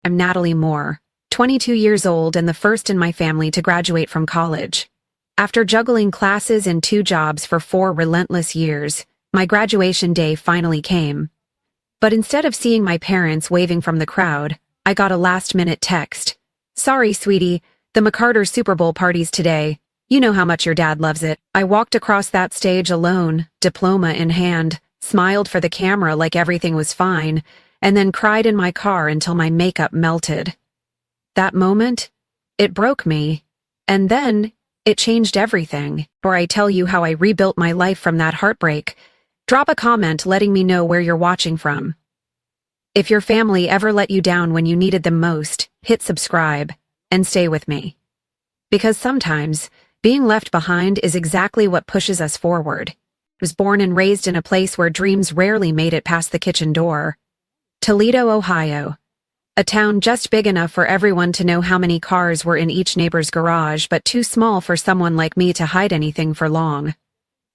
I'm Natalie Moore, 22 years old and the first in my family to graduate from college. After juggling classes and 2 jobs for 4 relentless years, my graduation day finally came. But instead of seeing my parents waving from the crowd, I got a last-minute text. "Sorry, sweetie, the McCarter Super Bowl party's today. You know how much your dad loves it." I walked across that stage alone, diploma in hand, smiled for the camera like everything was fine, and then cried in my car until my makeup melted. That moment, it broke me, and then it changed everything. Before I tell you how I rebuilt my life from that heartbreak, drop a comment letting me know where you're watching from. If your family ever let you down when you needed them most, hit subscribe and stay with me. Because sometimes, being left behind is exactly what pushes us forward. I was born and raised in a place where dreams rarely made it past the kitchen door. Toledo, Ohio. A town just big enough for everyone to know how many cars were in each neighbor's garage, but too small for someone like me to hide anything for long.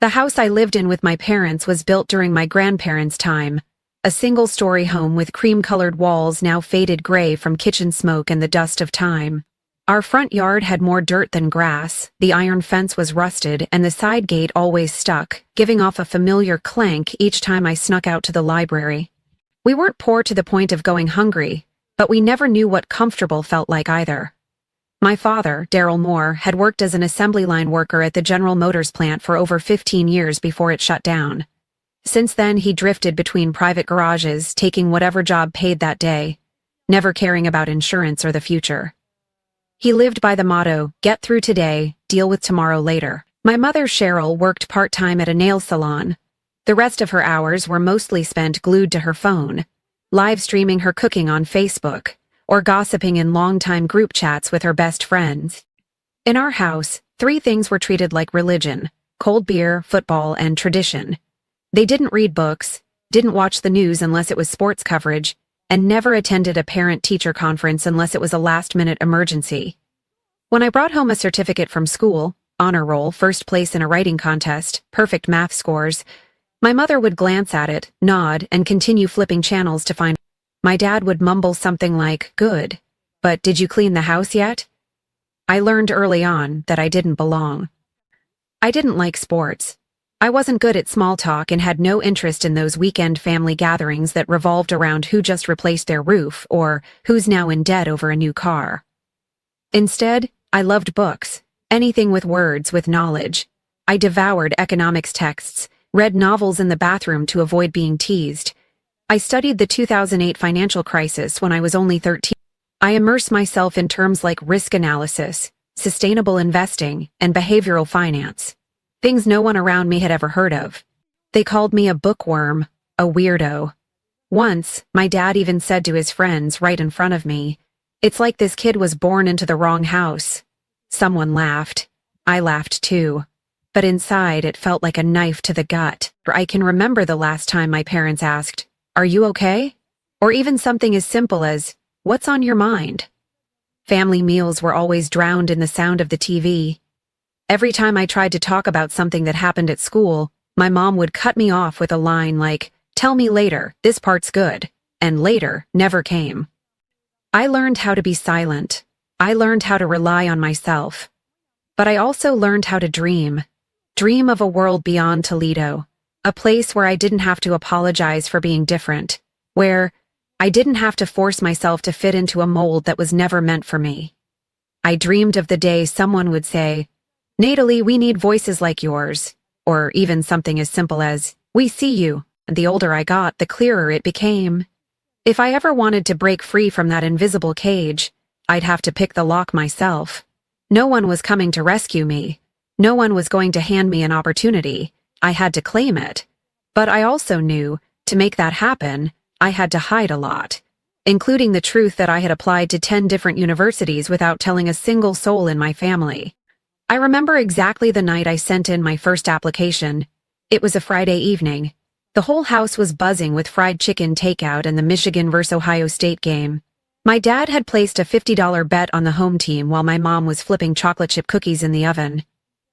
The house I lived in with my parents was built during my grandparents' time, a single-story home with cream-colored walls now faded gray from kitchen smoke and the dust of time. Our front yard had more dirt than grass, the iron fence was rusted, and the side gate always stuck, giving off a familiar clank each time I snuck out to the library. We weren't poor to the point of going hungry, but we never knew what comfortable felt like either. My father, Daryl Moore, had worked as an assembly line worker at the General Motors plant for over 15 years before it shut down. Since then, he drifted between private garages, taking whatever job paid that day, never caring about insurance or the future. He lived by the motto, "Get through today, deal with tomorrow later." My mother, Cheryl, worked part-time at a nail salon. The rest of her hours were mostly spent glued to her phone, live streaming her cooking on Facebook, or gossiping in long-time group chats with her best friends. In our house, 3 things were treated like religion: cold beer, football, and tradition. They didn't read books, didn't watch the news unless it was sports coverage, and never attended a parent-teacher conference unless it was a last-minute emergency. When I brought home a certificate from school, honor roll, first place in a writing contest, perfect math scores, my mother would glance at it, nod, and continue flipping channels to find. My dad would mumble something like, "Good, but did you clean the house yet?" I learned early on that I didn't belong. I didn't like sports. I wasn't good at small talk and had no interest in those weekend family gatherings that revolved around who just replaced their roof or who's now in debt over a new car. Instead, I loved books, anything with words, with knowledge. I devoured economics texts, read novels in the bathroom to avoid being teased. I studied the 2008 financial crisis when I was only 13. I immersed myself in terms like risk analysis, sustainable investing, and behavioral finance. Things no one around me had ever heard of. They called me a bookworm, a weirdo. Once, my dad even said to his friends right in front of me, "It's like this kid was born into the wrong house." Someone laughed. I laughed too. But inside, it felt like a knife to the gut. I can remember the last time my parents asked, "Are you okay?" Or even something as simple as, "What's on your mind?" Family meals were always drowned in the sound of the TV. Every time I tried to talk about something that happened at school, my mom would cut me off with a line like, "Tell me later, this part's good," and later never came. I learned how to be silent. I learned how to rely on myself. But I also learned how to dream. Dream of a world beyond Toledo, a place where I didn't have to apologize for being different, where I didn't have to force myself to fit into a mold that was never meant for me. I dreamed of the day someone would say, "Natalie, we need voices like yours," or even something as simple as, "We see you," and the older I got, the clearer it became. If I ever wanted to break free from that invisible cage, I'd have to pick the lock myself. No one was coming to rescue me. No one was going to hand me an opportunity. I had to claim it. But I also knew, to make that happen, I had to hide a lot, including the truth that I had applied to 10 different universities without telling a single soul in my family. I remember exactly the night I sent in my first application. It was a Friday evening. The whole house was buzzing with fried chicken takeout and the Michigan vs. Ohio State game. My dad had placed a $50 bet on the home team while my mom was flipping chocolate chip cookies in the oven.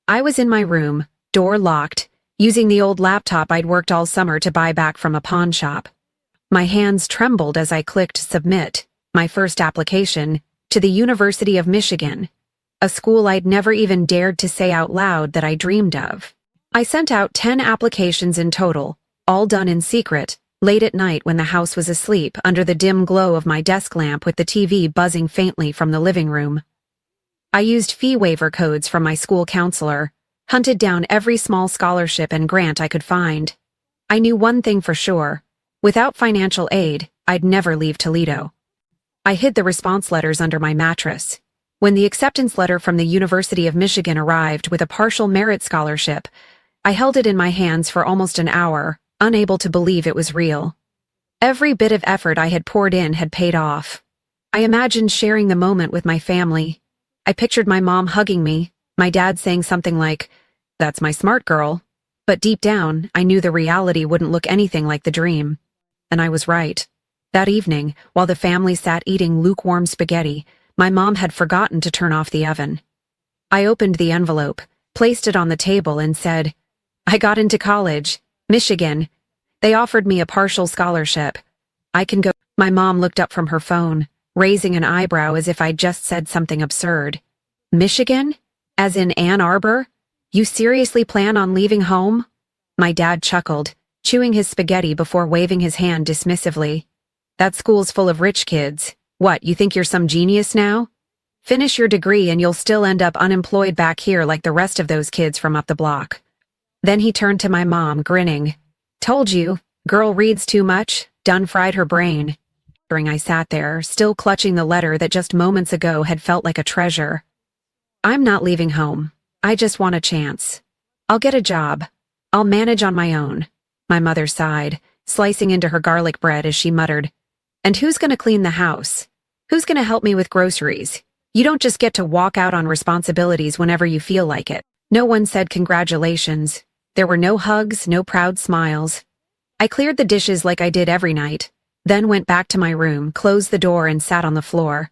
I was in my room, door locked, using the old laptop I'd worked all summer to buy back from a pawn shop. My hands trembled as I clicked submit. My first application, to the University of Michigan, a school I'd never even dared to say out loud that I dreamed of. I sent out 10 applications in total, all done in secret, late at night when the house was asleep under the dim glow of my desk lamp with the TV buzzing faintly from the living room. I used fee waiver codes from my school counselor, hunted down every small scholarship and grant I could find. I knew one thing for sure. Without financial aid, I'd never leave Toledo. I hid the response letters under my mattress. When the acceptance letter from the University of Michigan arrived with a partial merit scholarship, I held it in my hands for almost an hour, unable to believe it was real. Every bit of effort I had poured in had paid off. I imagined sharing the moment with my family. I pictured my mom hugging me, my dad saying something like, "That's my smart girl." But deep down, I knew the reality wouldn't look anything like the dream. And I was right. That evening, while the family sat eating lukewarm spaghetti, my mom had forgotten to turn off the oven. I opened the envelope, placed it on the table, and said, "I got into college, Michigan. They offered me a partial scholarship. I can go." My mom looked up from her phone, raising an eyebrow as if I'd just said something absurd. "Michigan? As in Ann Arbor? You seriously plan on leaving home?" My dad chuckled, chewing his spaghetti before waving his hand dismissively. "That school's full of rich kids. What, you think you're some genius now? Finish your degree and you'll still end up unemployed back here like the rest of those kids from up the block." Then he turned to my mom, grinning. "Told you, girl reads too much, done fried her brain." I sat there, still clutching the letter that just moments ago had felt like a treasure. "I'm not leaving home. I just want a chance. I'll get a job. I'll manage on my own." My mother sighed, slicing into her garlic bread as she muttered, "And who's gonna clean the house? Who's gonna help me with groceries? You don't just get to walk out on responsibilities whenever you feel like it." No one said congratulations. There were no hugs, no proud smiles. I cleared the dishes like I did every night, then went back to my room, closed the door, and sat on the floor.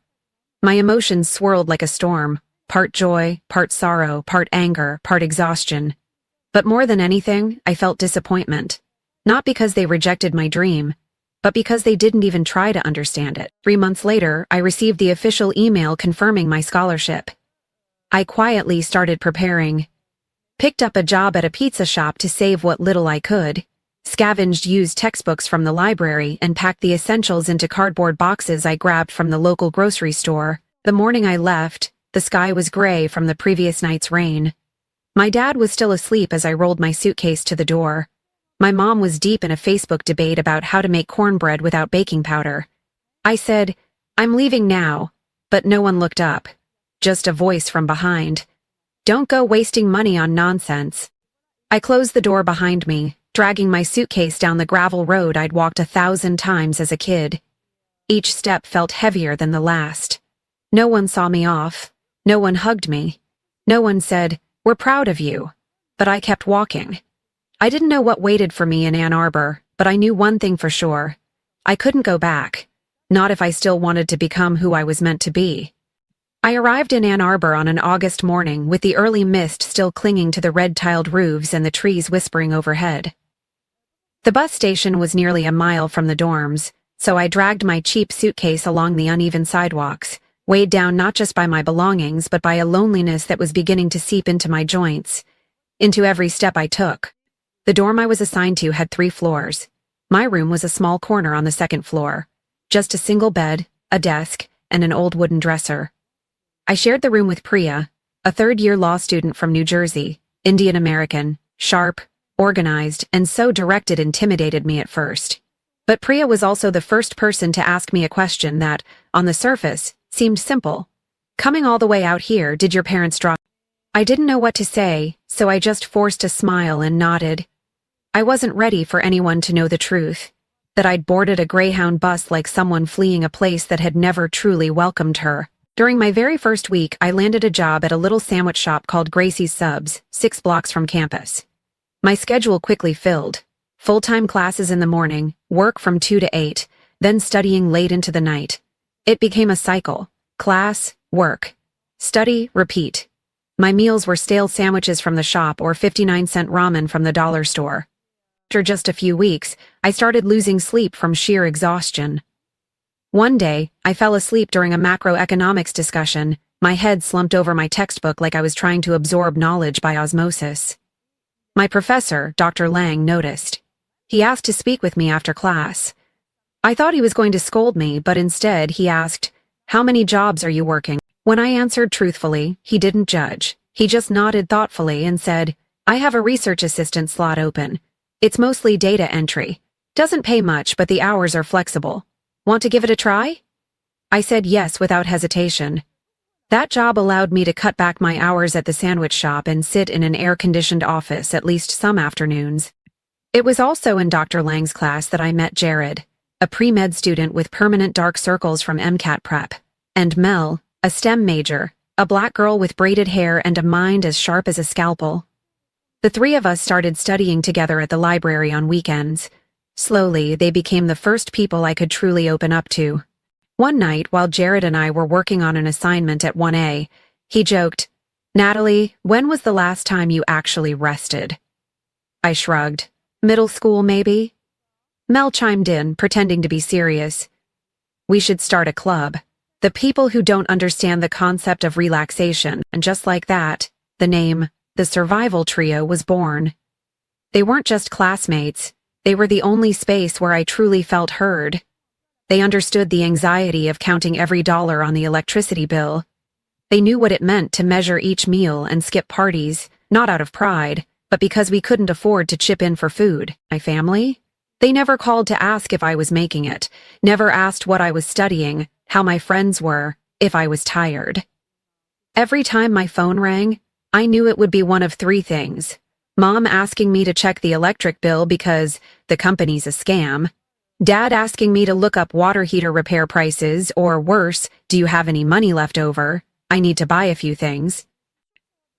My emotions swirled like a storm, part joy, part sorrow, part anger, part exhaustion. But more than anything, I felt disappointment. Not because they rejected my dream, but because they didn't even try to understand it. 3 months later, I received the official email confirming my scholarship. I quietly started preparing. Picked up a job at a pizza shop to save what little I could, scavenged used textbooks from the library, and packed the essentials into cardboard boxes I grabbed from the local grocery store. The morning I left, the sky was gray from the previous night's rain. My dad was still asleep as I rolled my suitcase to the door. My mom was deep in a Facebook debate about how to make cornbread without baking powder. I said, "I'm leaving now," but no one looked up. Just a voice from behind. "Don't go wasting money on nonsense." I closed the door behind me, dragging my suitcase down the gravel road I'd walked 1,000 times as a kid. Each step felt heavier than the last. No one saw me off. No one hugged me. No one said, "We're proud of you." But I kept walking. I didn't know what waited for me in Ann Arbor, but I knew one thing for sure. I couldn't go back. Not if I still wanted to become who I was meant to be. I arrived in Ann Arbor on an August morning with the early mist still clinging to the red-tiled roofs and the trees whispering overhead. The bus station was nearly a mile from the dorms, so I dragged my cheap suitcase along the uneven sidewalks, weighed down not just by my belongings but by a loneliness that was beginning to seep into my joints, into every step I took. The dorm I was assigned to had 3 floors. My room was a small corner on the 2nd floor. Just a single bed, a desk, and an old wooden dresser. I shared the room with Priya, a 3rd-year law student from New Jersey, Indian American, sharp, organized, and so direct it intimidated me at first. But Priya was also the first person to ask me a question that, on the surface, seemed simple. "Coming all the way out here, did your parents drop?" I didn't know what to say, so I just forced a smile and nodded. I wasn't ready for anyone to know the truth, that I'd boarded a Greyhound bus like someone fleeing a place that had never truly welcomed her. During my very first week, I landed a job at a little sandwich shop called Gracie's Subs, 6 blocks from campus. My schedule quickly filled. Full-time classes in the morning, work from 2 to 8, then studying late into the night. It became a cycle. Class, work. Study, repeat. My meals were stale sandwiches from the shop or 59-cent ramen from the dollar store. After just a few weeks, I started losing sleep from sheer exhaustion. One day, I fell asleep during a macroeconomics discussion, my head slumped over my textbook like I was trying to absorb knowledge by osmosis. My professor, Dr. Lang, noticed. He asked to speak with me after class. I thought he was going to scold me, but instead he asked, "How many jobs are you working?" When I answered truthfully, he didn't judge. He just nodded thoughtfully and said, "I have a research assistant slot open. It's mostly data entry. Doesn't pay much, but the hours are flexible. Want to give it a try?" I said yes without hesitation. That job allowed me to cut back my hours at the sandwich shop and sit in an air-conditioned office at least some afternoons. It was also in Dr. Lang's class that I met Jared, a pre-med student with permanent dark circles from MCAT prep, and Mel, a STEM major, a black girl with braided hair and a mind as sharp as a scalpel. The three of us started studying together at the library on weekends. Slowly, they became the first people I could truly open up to. One night, while Jared and I were working on an assignment at 1A, he joked, "Natalie, when was the last time you actually rested?" I shrugged. "Middle school, maybe?" Mel chimed in, pretending to be serious. "We should start a club. The people who don't understand the concept of relaxation," and just like that, the name, the Survival Trio, was born. They weren't just classmates, they were the only space where I truly felt heard. They understood the anxiety of counting every dollar on the electricity bill. They knew what it meant to measure each meal and skip parties, not out of pride, but because we couldn't afford to chip in for food. My family? They never called to ask if I was making it, never asked what I was studying, how my friends were, if I was tired. Every time my phone rang, I knew it would be one of three things. Mom asking me to check the electric bill because the company's a scam. Dad asking me to look up water heater repair prices, or worse, "Do you have any money left over? I need to buy a few things."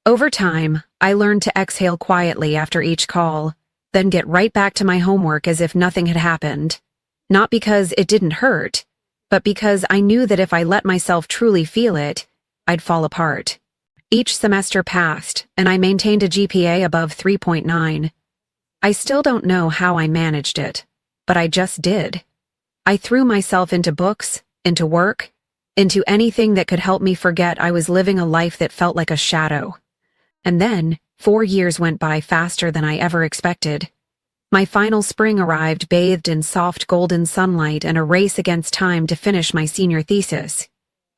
Over time, I learned to exhale quietly after each call, then get right back to my homework as if nothing had happened. Not because it didn't hurt, but because I knew that if I let myself truly feel it, I'd fall apart. Each semester passed, and I maintained a GPA above 3.9. I still don't know how I managed it, but I just did. I threw myself into books, into work, into anything that could help me forget I was living a life that felt like a shadow. And then, 4 years went by faster than I ever expected. My final spring arrived bathed in soft golden sunlight and a race against time to finish my senior thesis.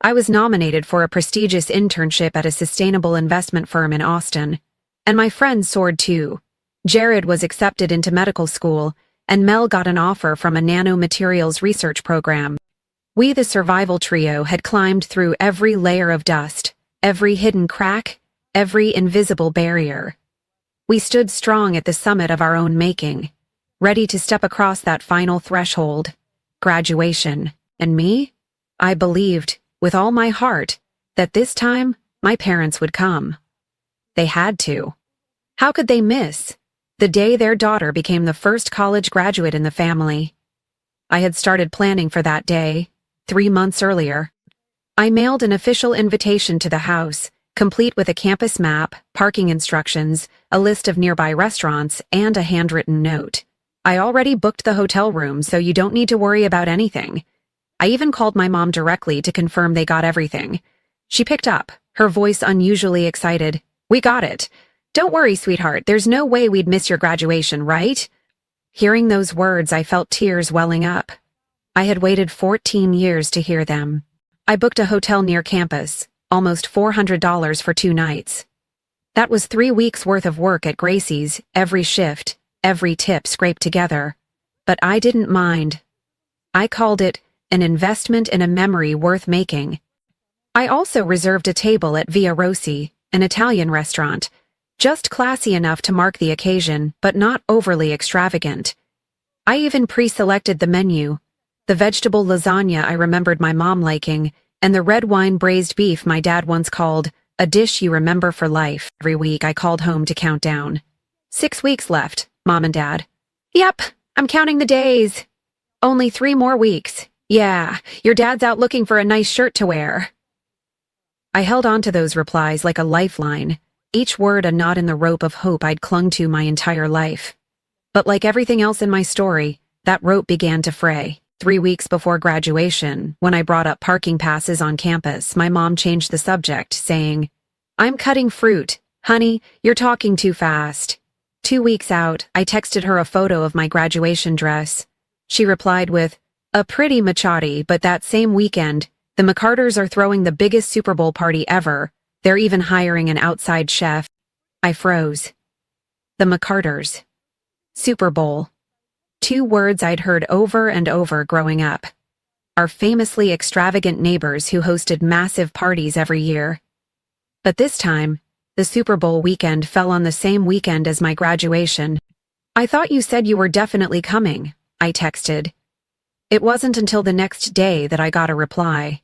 I was nominated for a prestigious internship at a sustainable investment firm in Austin, and my friends soared too. Jared was accepted into medical school, and Mel got an offer from a nanomaterials research program. We, the Survival Trio, had climbed through every layer of dust, every hidden crack, every invisible barrier. We stood strong at the summit of our own making, ready to step across that final threshold, graduation. And me? I believed, with all my heart, that this time my parents would come. They had to. How could they miss the day their daughter became the first college graduate in the family? I had started planning for that day, 3 months earlier. I mailed an official invitation to the house, complete with a campus map, parking instructions, a list of nearby restaurants, and a handwritten note. I already booked the hotel room, so you don't need to worry about anything. I even called my mom directly to confirm they got everything. She picked up, her voice unusually excited. "We got it. Don't worry, sweetheart, there's no way we'd miss your graduation, right?" Hearing those words, I felt tears welling up. I had waited 14 years to hear them. I booked a hotel near campus, almost $400 for 2 nights. That was 3 weeks' worth of work at Gracie's, every shift, every tip scraped together. But I didn't mind. I called it an investment in a memory worth making. I also reserved a table at Via Rossi, an Italian restaurant, just classy enough to mark the occasion, but not overly extravagant. I even pre-selected the menu, the vegetable lasagna I remembered my mom liking, and the red wine braised beef my dad once called a dish you remember for life. Every week I called home to count down. 6 weeks left, Mom and Dad. "Yep, I'm counting the days. Only 3 more weeks. Yeah, your dad's out looking for a nice shirt to wear." I held on to those replies like a lifeline, each word a knot in the rope of hope I'd clung to my entire life. But like everything else in my story, that rope began to fray. 3 weeks before graduation, when I brought up parking passes on campus, my mom changed the subject, saying, "I'm cutting fruit. Honey, you're talking too fast." 2 weeks out, I texted her a photo of my graduation dress. She replied with, "A pretty machete, but that same weekend, the McCarters are throwing the biggest Super Bowl party ever. They're even hiring an outside chef." I froze. The McCarters. Super Bowl. 2 words I'd heard over and over growing up. Our famously extravagant neighbors who hosted massive parties every year. But this time, the Super Bowl weekend fell on the same weekend as my graduation. "I thought you said you were definitely coming," I texted. It wasn't until the next day that I got a reply.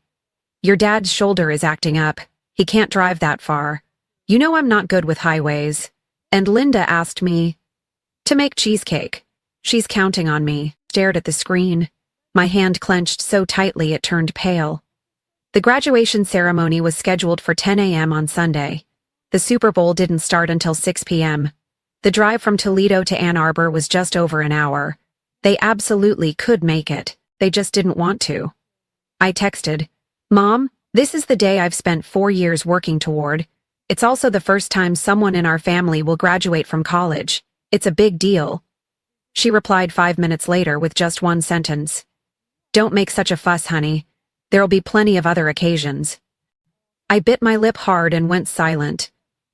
"Your dad's shoulder is acting up. He can't drive that far. You know I'm not good with highways. And Linda asked me to make cheesecake. She's counting on me." Stared at the screen. My hand clenched so tightly it turned pale. The graduation ceremony was scheduled for 10 a.m. on Sunday. The Super Bowl didn't start until 6 p.m. The drive from Toledo to Ann Arbor was just over an hour. They absolutely could make it. They just didn't want to. I texted, "Mom, this is the day I've spent 4 years working toward. It's also the first time someone in our family will graduate from college. It's a big deal." She replied 5 minutes later with just one sentence. "Don't make such a fuss, honey. There'll be plenty of other occasions." I bit my lip hard and went silent.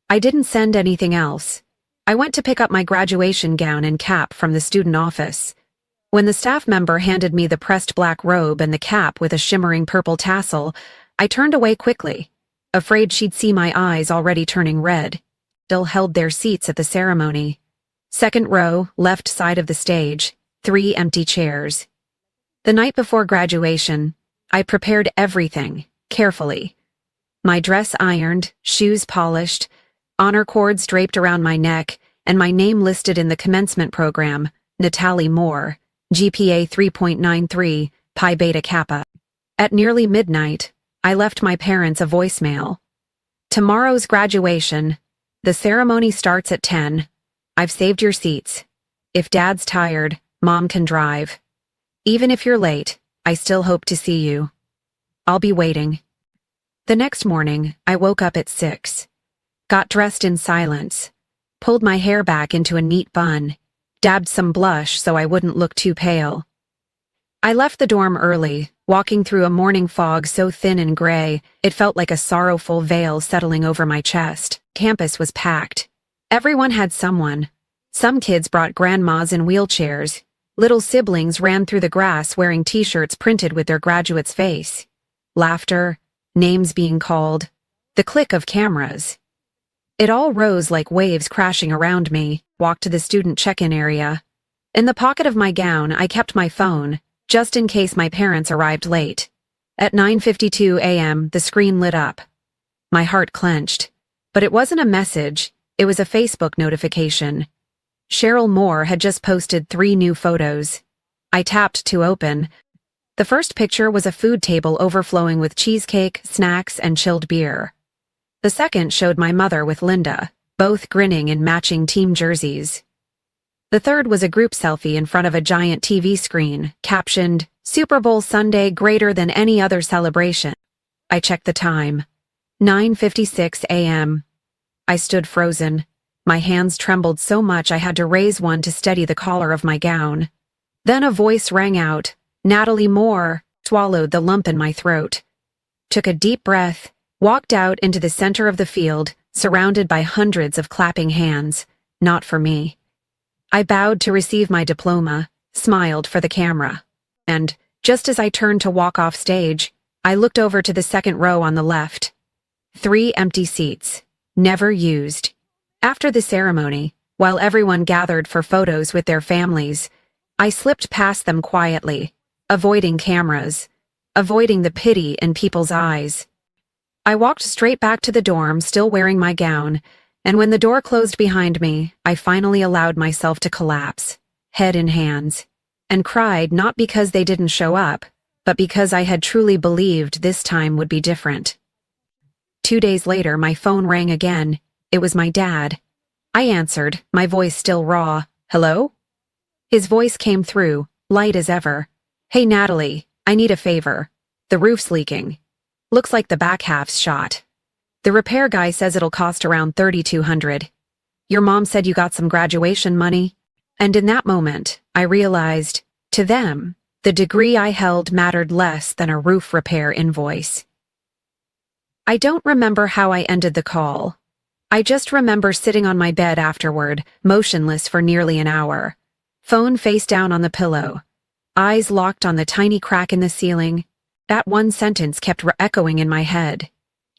I didn't send anything else. I went to pick up my graduation gown and cap from the student office. When the staff member handed me the pressed black robe and the cap with a shimmering purple tassel, I turned away quickly, afraid she'd see my eyes already turning red. Still held their seats at the ceremony. Second row, left side of the stage, 3 empty chairs. The night before graduation, I prepared everything, carefully. My dress ironed, shoes polished, honor cords draped around my neck, and my name listed in the commencement program, Natalie Moore, GPA 3.93, Pi Beta Kappa. At nearly midnight, I left my parents a voicemail. "Tomorrow's graduation. The ceremony starts at 10. I've saved your seats. If Dad's tired, Mom can drive. Even if you're late, I still hope to see you. I'll be waiting." The next morning, I woke up at 6. Got dressed in silence. Pulled my hair back into a neat bun. Dabbed some blush so I wouldn't look too pale. I left the dorm early, walking through a morning fog so thin and gray, it felt like a sorrowful veil settling over my chest. Campus was packed. Everyone had someone. Some kids brought grandmas in wheelchairs. Little siblings ran through the grass wearing t-shirts printed with their graduate's face. Laughter, names being called, the click of cameras. It all rose like waves crashing around me. Walked to the student check-in area. In the pocket of my gown, I kept my phone, just in case my parents arrived late. At 9:52 a.m., the screen lit up. My heart clenched. But it wasn't a message, it was a Facebook notification. Cheryl Moore had just posted 3 new photos. I tapped to open. The first picture was a food table overflowing with cheesecake, snacks, and chilled beer. The second showed my mother with Linda, both grinning in matching team jerseys. The third was a group selfie in front of a giant TV screen, captioned, "Super Bowl Sunday greater than any other celebration." I checked the time. 9:56 a.m. I stood frozen. My hands trembled so much I had to raise one to steady the collar of my gown. Then a voice rang out, "Natalie Moore," swallowed the lump in my throat. Took a deep breath, walked out into the center of the field, surrounded by hundreds of clapping hands. Not for me. I bowed to receive my diploma, smiled for the camera. And, just as I turned to walk off stage, I looked over to the second row on the left. 3 empty seats. Never used. After the ceremony, while everyone gathered for photos with their families, I slipped past them quietly, avoiding cameras, avoiding the pity in people's eyes. I walked straight back to the dorm, still wearing my gown, and when the door closed behind me, I finally allowed myself to collapse, head in hands, and cried not because they didn't show up, but because I had truly believed this time would be different. 2 days later, my phone rang again. It was my dad. I answered, my voice still raw. "Hello?" His voice came through, light as ever. Hey Natalie, I need a favor. The roof's leaking. Looks like the back half's shot. The repair guy says it'll cost around $3,200. Your mom said you got some graduation money. And in that moment, I realized, to them, the degree I held mattered less than a roof repair invoice. I don't remember how I ended the call. I just remember sitting on my bed afterward, motionless for nearly an hour. Phone face down on the pillow. Eyes locked on the tiny crack in the ceiling. That one sentence kept echoing in my head.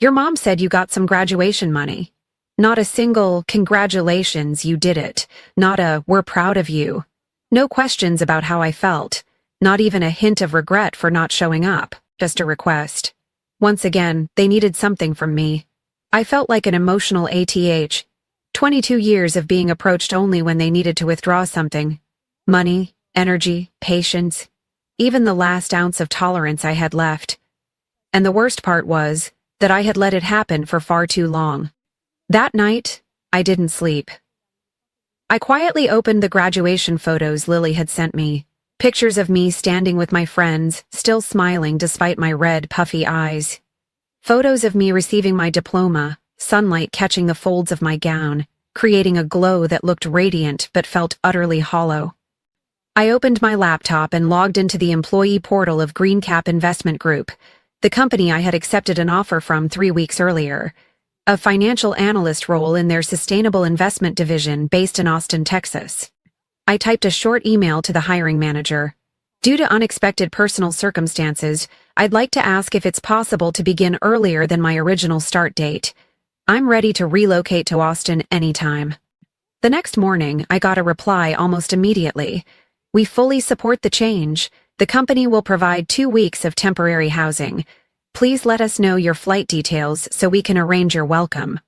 Your mom said you got some graduation money. Not a single, congratulations, you did it. Not a, we're proud of you. No questions about how I felt. Not even a hint of regret for not showing up. Just a request. Once again, they needed something from me. I felt like an emotional ATH. 22 years of being approached only when they needed to withdraw something. Money, energy, patience. Even the last ounce of tolerance I had left. And the worst part was that I had let it happen for far too long. That night, I didn't sleep. I quietly opened the graduation photos Lily had sent me. Pictures of me standing with my friends, still smiling despite my red, puffy eyes. Photos of me receiving my diploma, sunlight catching the folds of my gown, creating a glow that looked radiant but felt utterly hollow. I opened my laptop and logged into the employee portal of GreenCap Investment Group, the company I had accepted an offer from 3 weeks earlier, a financial analyst role in their sustainable investment division based in Austin, Texas. I typed a short email to the hiring manager. Due to unexpected personal circumstances, I'd like to ask if it's possible to begin earlier than my original start date. I'm ready to relocate to Austin anytime. The next morning, I got a reply almost immediately. We fully support the change. The company will provide 2 weeks of temporary housing. Please let us know your flight details so we can arrange your welcome.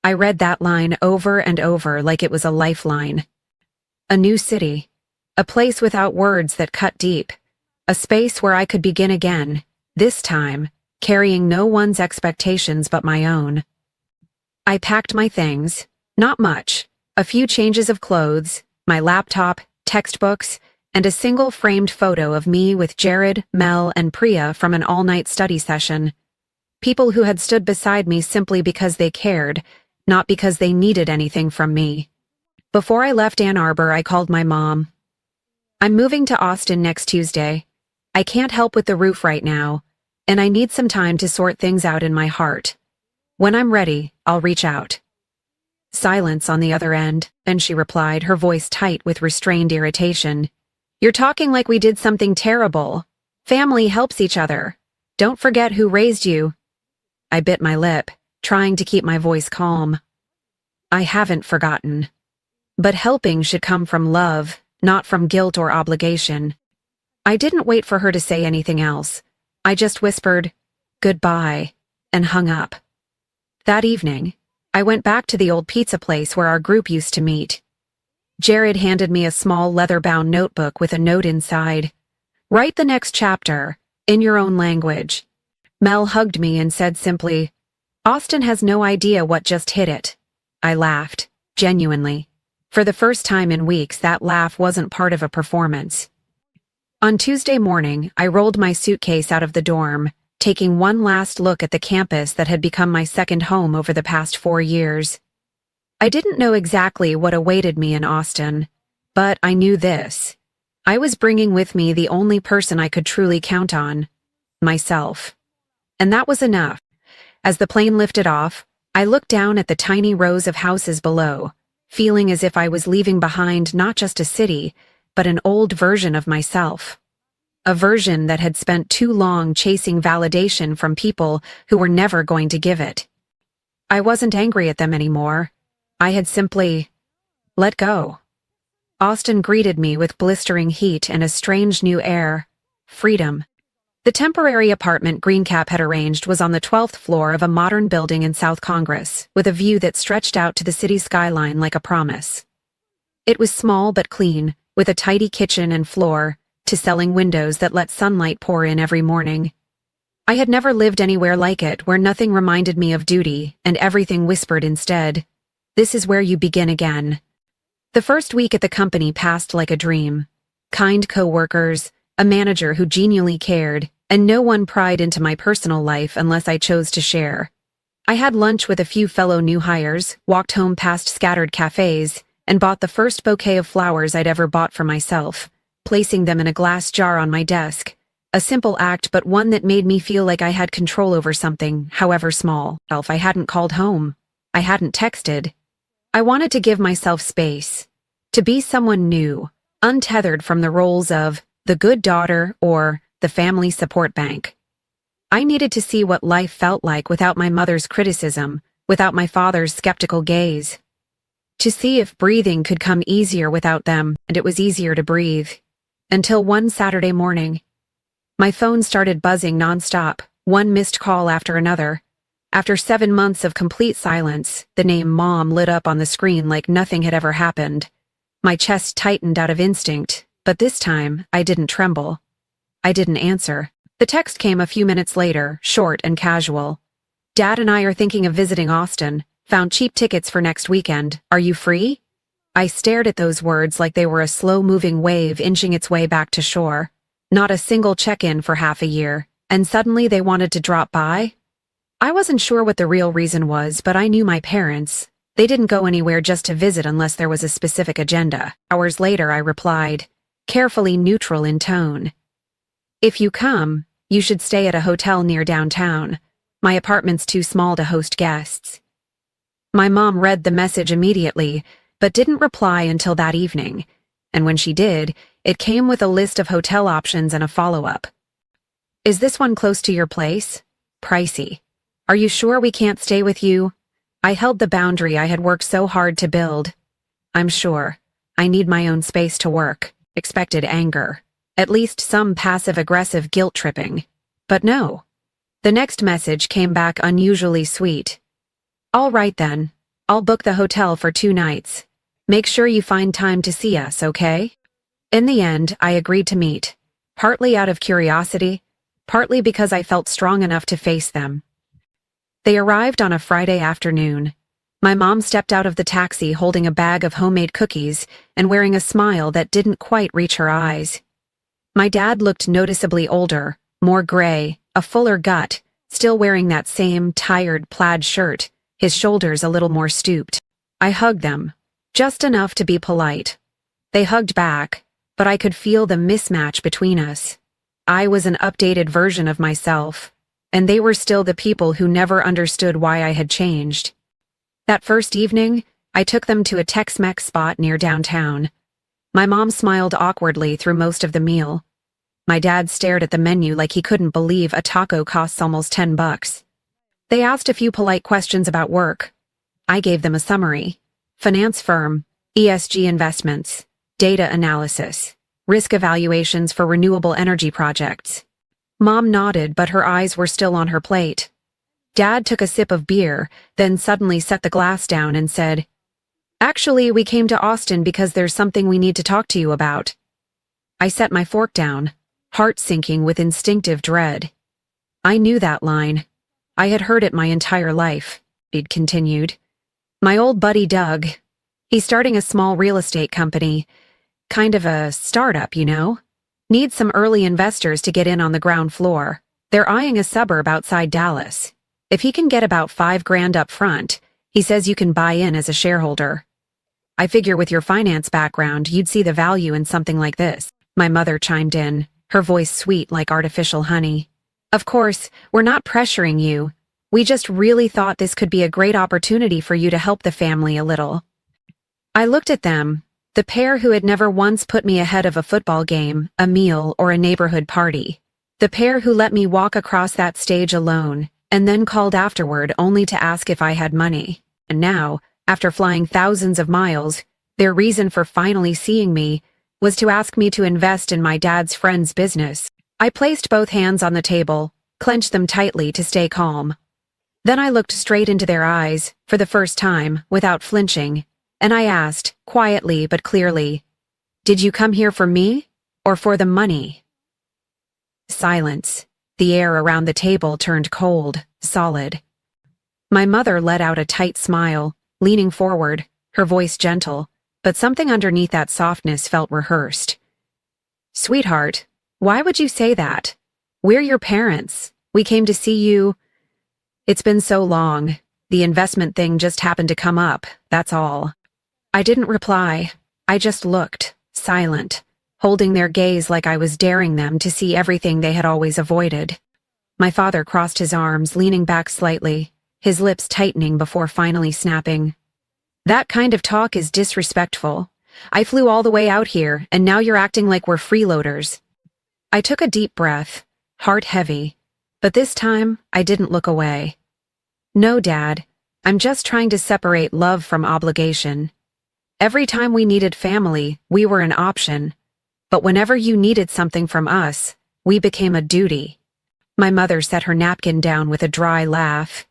I read that line over and over like it was a lifeline. A new city. A place without words that cut deep. A space where I could begin again, this time, carrying no one's expectations but my own. I packed my things. Not much. A few changes of clothes, my laptop, textbooks, and a single framed photo of me with Jared, Mel, and Priya from an all-night study session. People who had stood beside me simply because they cared, not because they needed anything from me. Before I left Ann Arbor, I called my mom. I'm moving to Austin next Tuesday. I can't help with the roof right now, and I need some time to sort things out in my heart. When I'm ready, I'll reach out. Silence on the other end, and she replied, her voice tight with restrained irritation. You're talking like we did something terrible. Family helps each other. Don't forget who raised you. I bit my lip, trying to keep my voice calm. I haven't forgotten. But helping should come from love, not from guilt or obligation. I didn't wait for her to say anything else. I just whispered, goodbye, and hung up. That evening, I went back to the old pizza place where our group used to meet. Jared handed me a small leather-bound notebook with a note inside. Write the next chapter, in your own language. Mel hugged me and said simply, Austin has no idea what just hit it. I laughed, genuinely. For the first time in weeks, that laugh wasn't part of a performance. On Tuesday morning, I rolled my suitcase out of the dorm, taking one last look at the campus that had become my second home over the past 4 years. I didn't know exactly what awaited me in Austin, but I knew this. I was bringing with me the only person I could truly count on, myself. And that was enough. As the plane lifted off, I looked down at the tiny rows of houses below, feeling as if I was leaving behind not just a city, but an old version of myself. A version that had spent too long chasing validation from people who were never going to give it. I wasn't angry at them anymore. I had simply let go. Austin greeted me with blistering heat and a strange new air. Freedom. The temporary apartment GreenCap had arranged was on the 12th floor of a modern building in South Congress, with a view that stretched out to the city skyline like a promise. It was small but clean, with a tidy kitchen and floor, to selling windows that let sunlight pour in every morning. I had never lived anywhere like it, where nothing reminded me of duty and everything whispered instead, this is where you begin again. The first week at the company passed like a dream. Kind co-workers, a manager who genuinely cared, and no one pried into my personal life unless I chose to share. I had lunch with a few fellow new hires, walked home past scattered cafes, and bought the first bouquet of flowers I'd ever bought for myself, placing them in a glass jar on my desk. A simple act, but one that made me feel like I had control over something, however small. I hadn't called home. I hadn't texted. I wanted to give myself space. To be someone new, untethered from the roles of the good daughter or the family support bank. I needed to see what life felt like without my mother's criticism, without my father's skeptical gaze. To see if breathing could come easier without them, and it was easier to breathe. Until one Saturday morning. My phone started buzzing nonstop, one missed call after another. After 7 months of complete silence, the name Mom lit up on the screen like nothing had ever happened. My chest tightened out of instinct, but this time, I didn't tremble. I didn't answer. The text came a few minutes later, short and casual. Dad and I are thinking of visiting Austin. Found cheap tickets for next weekend. Are you free? I stared at those words like they were a slow-moving wave inching its way back to shore. Not a single check-in for half a year, and suddenly they wanted to drop by? I wasn't sure what the real reason was, but I knew my parents. They didn't go anywhere just to visit unless there was a specific agenda. Hours later, I replied, carefully neutral in tone. If you come, you should stay at a hotel near downtown. My apartment's too small to host guests. My mom read the message immediately, but didn't reply until that evening. And when she did, it came with a list of hotel options and a follow-up. Is this one close to your place? Pricey. Are you sure we can't stay with you? I held the boundary I had worked so hard to build. I'm sure. I need my own space to work. Expected anger. At least some passive-aggressive guilt-tripping. But no. The next message came back unusually sweet. All right then. I'll book the hotel for 2 nights. Make sure you find time to see us, okay? In the end, I agreed to meet. Partly out of curiosity, partly because I felt strong enough to face them. They arrived on a Friday afternoon. My mom stepped out of the taxi holding a bag of homemade cookies and wearing a smile that didn't quite reach her eyes. My dad looked noticeably older, more gray, a fuller gut, still wearing that same tired plaid shirt, his shoulders a little more stooped. I hugged them, just enough to be polite. They hugged back, but I could feel the mismatch between us. I was an updated version of myself, and they were still the people who never understood why I had changed. That first evening, I took them to a Tex-Mex spot near downtown. My mom smiled awkwardly through most of the meal. My dad stared at the menu like he couldn't believe a taco costs almost $10. They asked a few polite questions about work. I gave them a summary. Finance firm, ESG investments, data analysis, risk evaluations for renewable energy projects. Mom nodded, but her eyes were still on her plate. Dad took a sip of beer, then suddenly set the glass down and said, "Actually, we came to Austin because there's something we need to talk to you about." I set my fork down, heart sinking with instinctive dread. I knew that line. I had heard it my entire life, he'd continued. My old buddy Doug. He's starting a small real estate company. Kind of a startup, you know? Needs some early investors to get in on the ground floor. They're eyeing a suburb outside Dallas. If he can get about $5,000 up front, he says you can buy in as a shareholder. I figure with your finance background, you'd see the value in something like this. My mother chimed in, her voice sweet like artificial honey. Of course, we're not pressuring you. We just really thought this could be a great opportunity for you to help the family a little. I looked at them, the pair who had never once put me ahead of a football game, a meal, or a neighborhood party. The pair who let me walk across that stage alone, and then called afterward only to ask if I had money. And now, after flying thousands of miles, their reason for finally seeing me was to ask me to invest in my dad's friend's business. I placed both hands on the table, clenched them tightly to stay calm. Then I looked straight into their eyes, for the first time, without flinching, and I asked, quietly but clearly, "Did you come here for me, or for the money?" Silence. The air around the table turned cold, solid. My mother let out a tight smile, leaning forward, her voice gentle, but something underneath that softness felt rehearsed. "Sweetheart, Why would you say that? We're your parents. We came to see you. It's been so long. The investment thing just happened to come up, that's all. I didn't reply. I just looked, silent, holding their gaze like I was daring them to see everything they had always avoided. My father crossed his arms, leaning back slightly, his lips tightening before finally snapping. That kind of talk is disrespectful. I flew all the way out here, and now you're acting like we're freeloaders. I took a deep breath, heart heavy, but this time I didn't look away. No, Dad, I'm just trying to separate love from obligation. Every time we needed family, we were an option. But whenever you needed something from us, we became a duty. My mother set her napkin down with a dry laugh.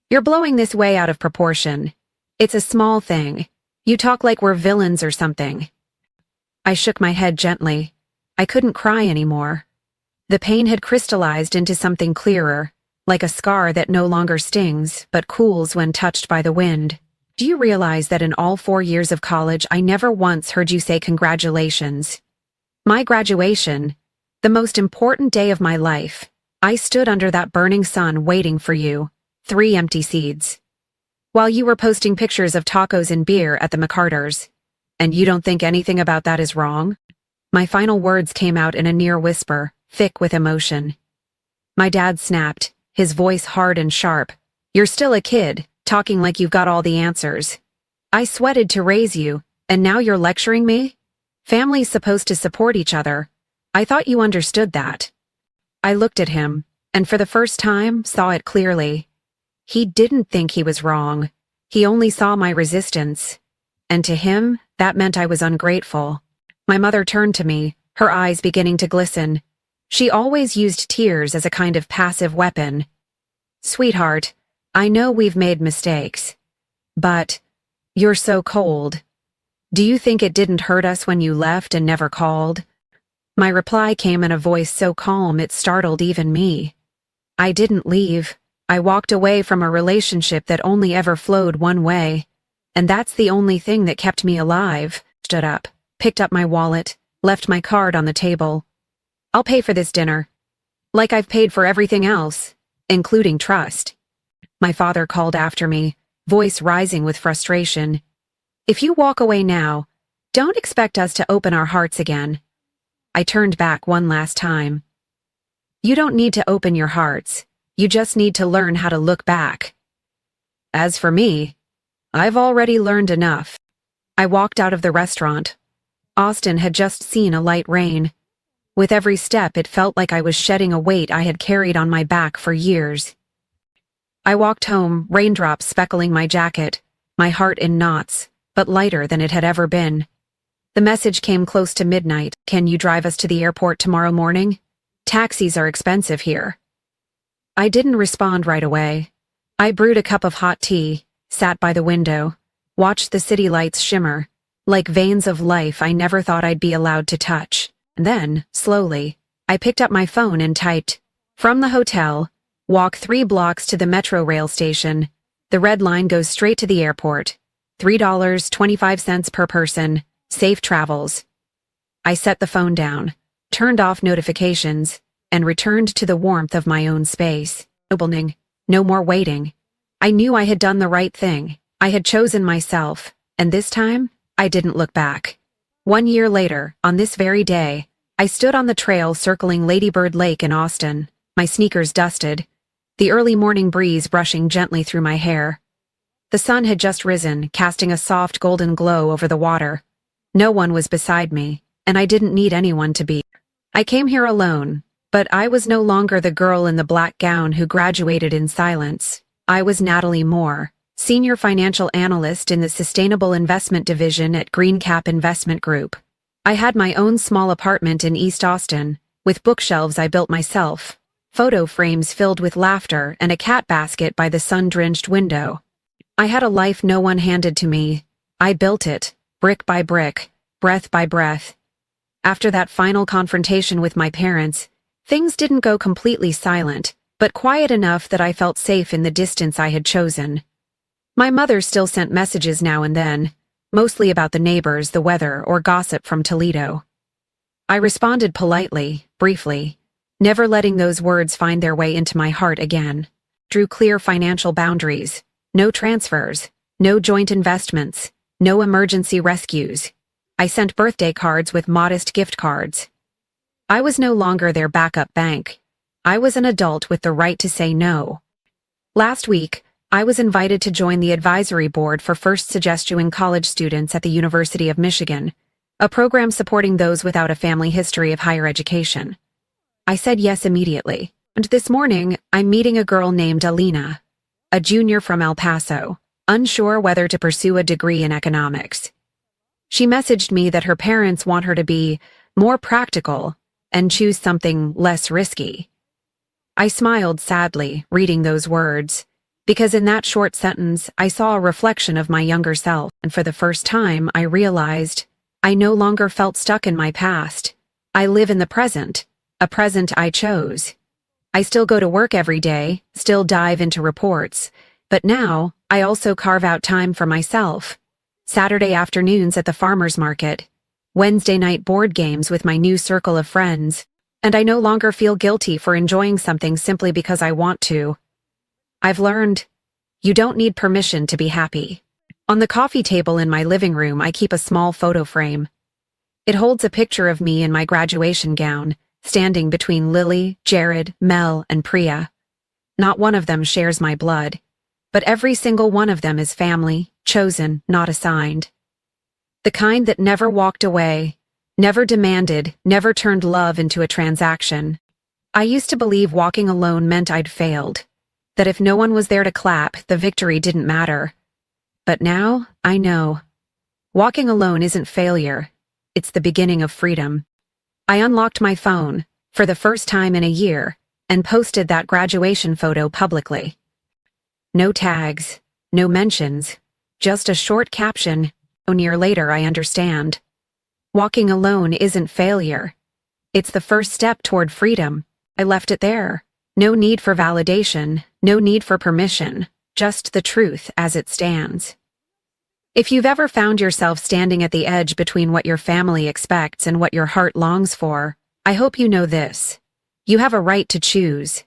You're blowing this way out of proportion. It's a small thing. You talk like we're villains or something. I shook my head gently. I couldn't cry anymore. The pain had crystallized into something clearer, like a scar that no longer stings, but cools when touched by the wind. Do you realize that in all 4 years of college, I never once heard you say congratulations? My graduation, the most important day of my life, I stood under that burning sun waiting for you, 3 empty seats. While you were posting pictures of tacos and beer at the McCarters. And you don't think anything about that is wrong? My final words came out in a near whisper, thick with emotion. My dad snapped, his voice hard and sharp. You're still a kid, talking like you've got all the answers. I sweated to raise you, and now you're lecturing me? Family's supposed to support each other. I thought you understood that. I looked at him, and for the first time saw it clearly. He didn't think he was wrong. He only saw my resistance. And to him, that meant I was ungrateful. My mother turned to me, her eyes beginning to glisten. She always used tears as a kind of passive weapon. Sweetheart, I know we've made mistakes. But you're so cold. Do you think it didn't hurt us when you left and never called? My reply came in a voice so calm it startled even me. I didn't leave. I walked away from a relationship that only ever flowed one way. And that's the only thing that kept me alive. Stood up, picked up my wallet, left my card on the table. I'll pay for this dinner. Like I've paid for everything else, including trust. My father called after me, voice rising with frustration. If you walk away now, don't expect us to open our hearts again. I turned back one last time. You don't need to open your hearts. You just need to learn how to look back. As for me, I've already learned enough. I walked out of the restaurant. Austin had just seen a light rain. With every step, it felt like I was shedding a weight I had carried on my back for years. I walked home, raindrops speckling my jacket, my heart in knots, but lighter than it had ever been. The message came close to midnight. Can you drive us to the airport tomorrow morning? Taxis are expensive here. I didn't respond right away. I brewed a cup of hot tea, sat by the window, watched the city lights shimmer, like veins of life I never thought I'd be allowed to touch. Then, slowly, I picked up my phone and typed, from the hotel, walk 3 blocks to the metro rail station. The red line goes straight to the airport. $3.25 per person. Safe travels. I set the phone down, turned off notifications, and returned to the warmth of my own space. No more waiting. I knew I had done the right thing. I had chosen myself, and this time, I didn't look back. 1 year later, on this very day, I stood on the trail circling Lady Bird Lake in Austin, my sneakers dusted, the early morning breeze brushing gently through my hair. The sun had just risen, casting a soft golden glow over the water. No one was beside me, and I didn't need anyone to be. I came here alone, but I was no longer the girl in the black gown who graduated in silence. I was Natalie Moore, Senior Financial Analyst in the Sustainable Investment Division at Greencap Investment Group. I had my own small apartment in East Austin, with bookshelves I built myself, photo frames filled with laughter, and a cat basket by the sun-drenched window. I had a life no one handed to me. I built it, brick by brick, breath by breath. After that final confrontation with my parents, things didn't go completely silent, but quiet enough that I felt safe in the distance I had chosen. My mother still sent messages now and then, mostly about the neighbors, the weather, or gossip from Toledo. I responded politely, briefly, never letting those words find their way into my heart again. Drew clear financial boundaries. No transfers. No joint investments. No emergency rescues. I sent birthday cards with modest gift cards. I was no longer their backup bank. I was an adult with the right to say no. Last week, I was invited to join the advisory board for First Suggestion college students at the University of Michigan, a program supporting those without a family history of higher education. I said yes immediately, and this morning I'm meeting a girl named Alina, a junior from El Paso, unsure whether to pursue a degree in economics. She messaged me that her parents want her to be more practical and choose something less risky. I smiled sadly, reading those words, because in that short sentence I saw a reflection of my younger self, and for the first time I realized I no longer felt stuck in my past. I live in the present, a present I chose. I still go to work every day, still dive into reports, but now I also carve out time for myself. Saturday afternoons at the farmer's market, Wednesday night board games with my new circle of friends, and I no longer feel guilty for enjoying something simply because I want to. I've learned, you don't need permission to be happy. On the coffee table in my living room, I keep a small photo frame. It holds a picture of me in my graduation gown, standing between Lily, Jared, Mel, and Priya. Not one of them shares my blood, but every single one of them is family, chosen, not assigned. The kind that never walked away, never demanded, never turned love into a transaction. I used to believe walking alone meant I'd failed, that if no one was there to clap, the victory didn't matter. But now, I know. Walking alone isn't failure. It's the beginning of freedom. I unlocked my phone, for the first time in a year, and posted that graduation photo publicly. No tags, no mentions, just a short caption. A year later, I understand. Walking alone isn't failure. It's the first step toward freedom. I left it there. No need for validation, no need for permission, just the truth as it stands. If you've ever found yourself standing at the edge between what your family expects and what your heart longs for, I hope you know this. You have a right to choose.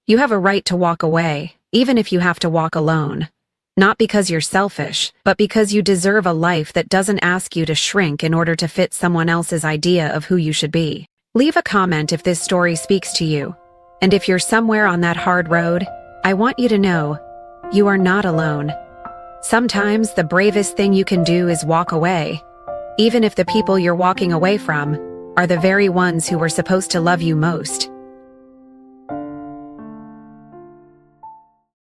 You have a right to walk away, even if you have to walk alone. Not because you're selfish, but because you deserve a life that doesn't ask you to shrink in order to fit someone else's idea of who you should be. Leave a comment if this story speaks to you. And if you're somewhere on that hard road, I want you to know, you are not alone. Sometimes the bravest thing you can do is walk away, even if the people you're walking away from are the very ones who were supposed to love you most.